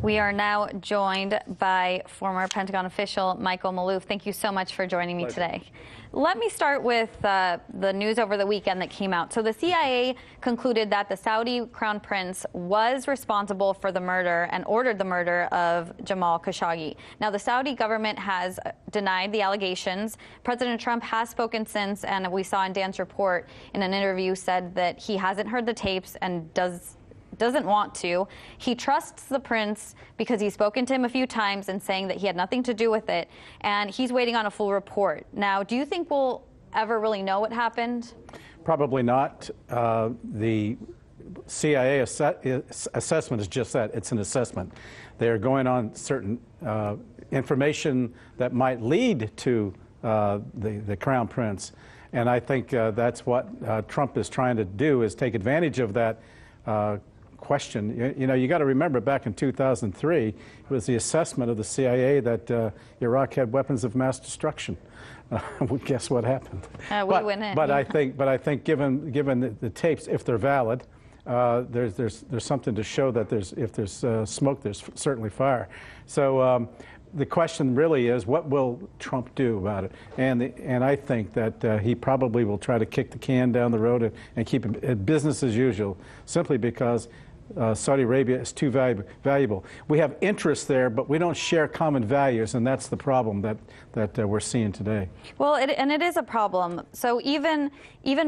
We are now joined by former Pentagon official Michael Maloof. Thank you so much for joining me today. Let me start with the news over the weekend that came out. So the CIA concluded that the Saudi crown prince was responsible for the murder and ordered the murder of Jamal Khashoggi. Now, the Saudi government has denied the allegations. President Trump has spoken since, and we saw in Dan's report in an interview said that he hasn't heard the tapes and doesn't want to. He trusts the prince because he's spoken to him a few times and saying that he had nothing to do with it, and he's waiting on a full report. Now, do you think we'll ever really know what happened? Probably not. The CIA assessment is just that. It's an assessment. They're going on certain information that might lead to the crown prince, and I think that's what Trump is trying to do, is take advantage of that question. You know, you got to remember back in 2003, it was the assessment of the CIA that Iraq had weapons of mass destruction. Well, guess what happened? We went in. But I think given the tapes, if they're valid, there's something to show that if there's smoke, there's certainly fire. So the question really is, what will Trump do about it? And I think that he probably will try to kick the can down the road and keep it business as usual, simply because Saudi Arabia is too valuable. We have interests there, but we don't share common values, and that's the problem that we're seeing today. Well, it is a problem. So even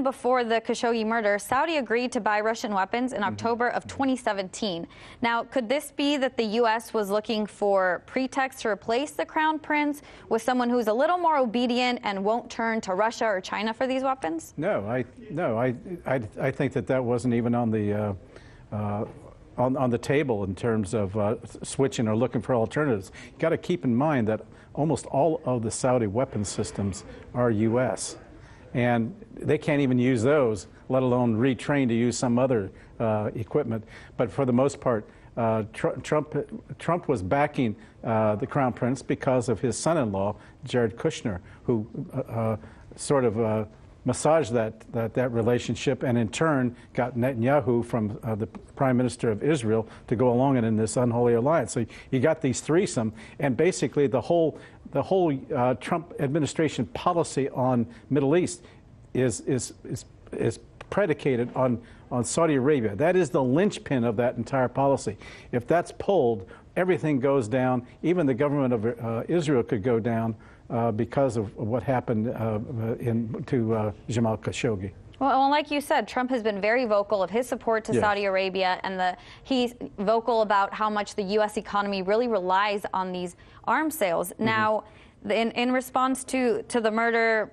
before the Khashoggi murder, Saudi agreed to buy Russian weapons in October of 2017. Now, could this be that the U.S. was looking for pretext to replace the crown prince with someone who's a little more obedient and won't turn to Russia or China for these weapons? No, I think that wasn't even on the table in terms of switching or looking for alternatives. You got to keep in mind that almost all of the Saudi weapon systems are U.S. and they can't even use those, let alone retrain to use some other equipment. But for the most part, Trump was backing the crown prince because of his son-in-law, Jared Kushner, who sort of massaged that relationship, and in turn got Netanyahu, from the Prime Minister of Israel, to go along in this unholy alliance. So you got these threesome, and basically the whole Trump administration policy on Middle East is predicated on Saudi Arabia. That is the linchpin of that entire policy. If that's pulled, everything goes down. Even the government of Israel could go down because of what happened to Jamal Khashoggi. Well, like you said, Trump has been very vocal of his support to Saudi Arabia, and he's vocal about how much the U.S. economy really relies on these arms sales. Now, in response to the murder,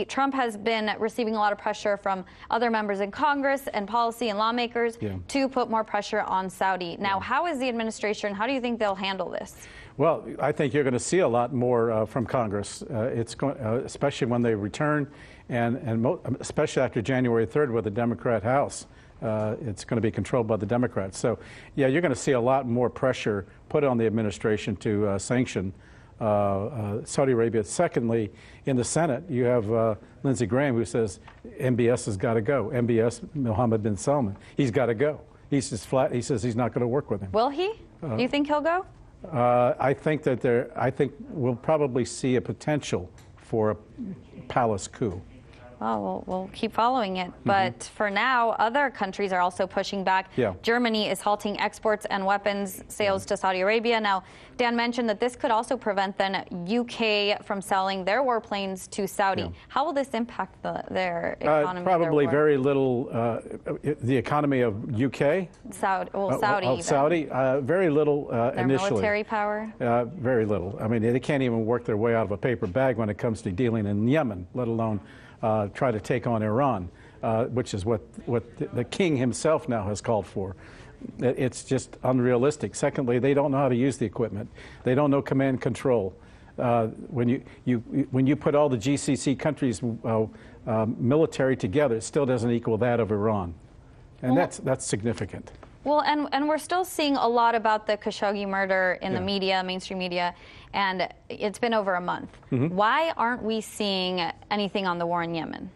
Trump has been receiving a lot of pressure from other members in Congress and policy and lawmakers to put more pressure on Saudi. Now, how is the administration, how do you think they'll handle this? Well, I think you're going to see a lot more from Congress. It's going, especially when they return, and especially after January 3rd with the Democrat House. It's going to be controlled by the Democrats. So, yeah, you're going to see a lot more pressure put on the administration to sanction Saudi Arabia. Secondly, in the Senate, you have Lindsey Graham, who says MBS has got to go. MBS, Mohammed bin Salman, he's got to go. He's just flat. He says he's not going to work with him. Will he? Do you think he'll go? I think we'll probably see a potential for a palace coup. Well, we'll keep following it. But for now, other countries are also pushing back. Germany is halting exports and weapons sales to Saudi Arabia. Now, Dan mentioned that this could also prevent then UK from selling their warplanes to Saudi. How will this impact their economy? Probably very little. The economy of UK? Saudi. Very little their initially. Military power? Very little. I mean, they can't even work their way out of a paper bag when it comes to dealing in Yemen, let alone try to take on Iran, which is what the king himself now has called for. It's just unrealistic. Secondly, they don't know how to use the equipment. They don't know command control. When you put all the GCC countries' military together, it still doesn't equal that of Iran, and that's significant. Well, and we're still seeing a lot about the Khashoggi murder in the media, mainstream media, and it's been over a month. Why aren't we seeing anything on the war in Yemen?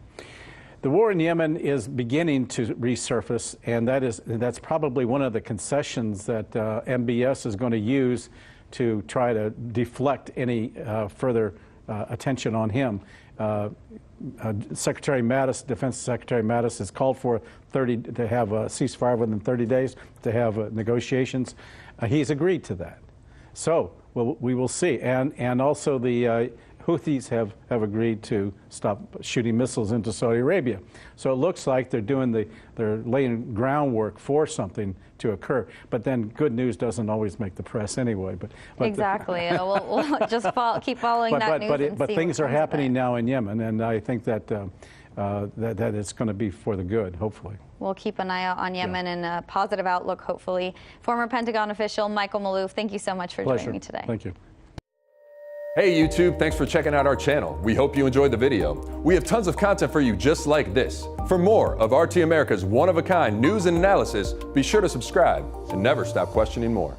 The war in Yemen is beginning to resurface, and that's probably one of the concessions that MBS is going to use to try to deflect any further attention on him. Secretary Mattis, Defense Secretary Mattis, has called for to have a ceasefire within 30 days, to have negotiations. He's agreed to that. So we will see. And also the Houthis have agreed to stop shooting missiles into Saudi Arabia. So it looks like they're laying groundwork for something to occur. But then good news doesn't always make the press anyway. But exactly. We'll just keep following that news. But things are happening now in Yemen, and I think that that it's going to be for the good, hopefully. We'll keep an eye out on Yemen and a positive outlook, hopefully. Former Pentagon official Michael Maloof, thank you so much for joining me today. Thank you. Hey YouTube, thanks for checking out our channel. We hope you enjoyed the video. We have tons of content for you just like this. For more of RT America's one-of-a-kind news and analysis, be sure to subscribe and never stop questioning more.